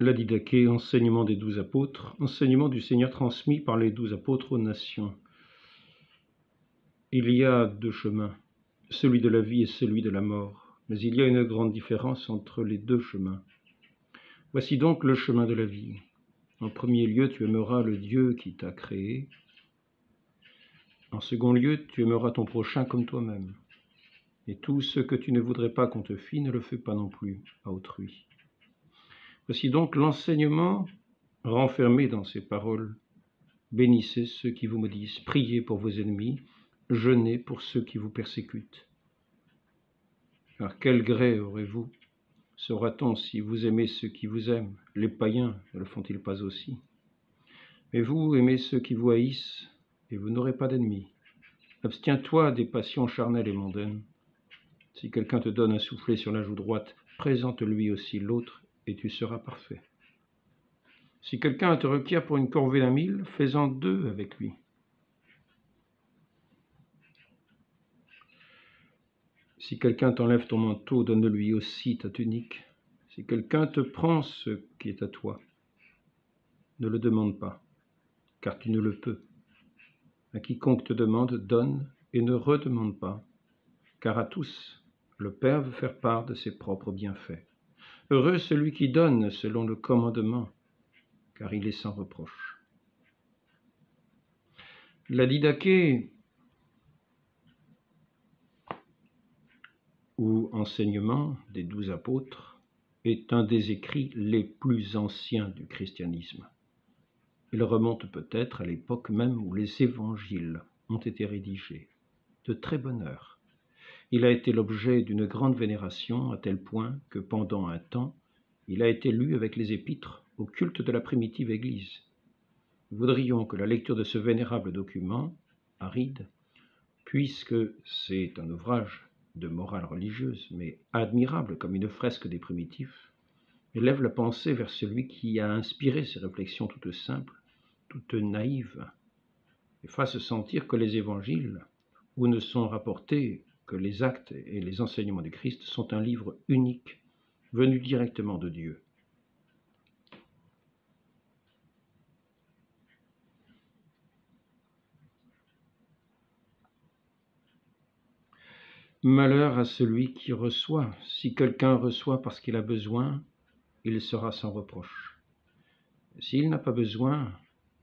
La Didaché, enseignement des 12 apôtres, enseignement du Seigneur transmis par les 12 apôtres aux nations. Il y a 2 chemins, celui de la vie et celui de la mort, mais il y a une grande différence entre les 2 chemins. Voici donc le chemin de la vie. En premier lieu, tu aimeras le Dieu qui t'a créé. En second lieu, tu aimeras ton prochain comme toi-même. Et tout ce que tu ne voudrais pas qu'on te fît, ne le fais pas non plus à autrui. Voici donc l'enseignement renfermé dans ces paroles. Bénissez ceux qui vous maudissent, priez pour vos ennemis, jeûnez pour ceux qui vous persécutent. Car quel gré aurez-vous? Saura-t-on si vous aimez ceux qui vous aiment? Les païens ne le font-ils pas aussi? Mais vous aimez ceux qui vous haïssent, et vous n'aurez pas d'ennemis. Abstiens-toi des passions charnelles et mondaines. Si quelqu'un te donne un soufflet sur la joue droite, présente-lui aussi l'autre, et tu seras parfait. Si quelqu'un te requiert pour une corvée d'un mille, fais-en 2 avec lui. Si quelqu'un t'enlève ton manteau, donne-lui aussi ta tunique. Si quelqu'un te prend ce qui est à toi, ne le demande pas, car tu ne le peux. À quiconque te demande, donne et ne redemande pas, car à tous, le Père veut faire part de ses propres bienfaits. Heureux celui qui donne selon le commandement, car il est sans reproche. La Didaché, ou enseignement des 12 apôtres, est un des écrits les plus anciens du christianisme. Il remonte peut-être à l'époque même où les évangiles ont été rédigés, de très bonne heure. Il a été l'objet d'une grande vénération à tel point que pendant un temps, il a été lu avec les épîtres au culte de la primitive Église. Nous voudrions que la lecture de ce vénérable document, aride, puisque c'est un ouvrage de morale religieuse, mais admirable comme une fresque des primitifs, élève la pensée vers celui qui a inspiré ces réflexions toutes simples, toutes naïves, et fasse sentir que les évangiles, où ne sont rapportés que les actes et les enseignements du Christ, sont un livre unique, venu directement de Dieu. Malheur à celui qui reçoit. Si quelqu'un reçoit parce qu'il a besoin, il sera sans reproche. S'il n'a pas besoin,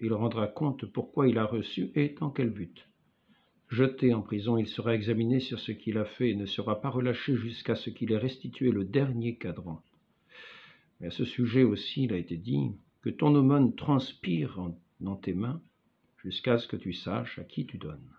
il rendra compte pourquoi il a reçu et dans quel but. Jeté en prison, il sera examiné sur ce qu'il a fait et ne sera pas relâché jusqu'à ce qu'il ait restitué le dernier cadran. Mais à ce sujet aussi, il a été dit que ton aumône transpire dans tes mains jusqu'à ce que tu saches à qui tu donnes.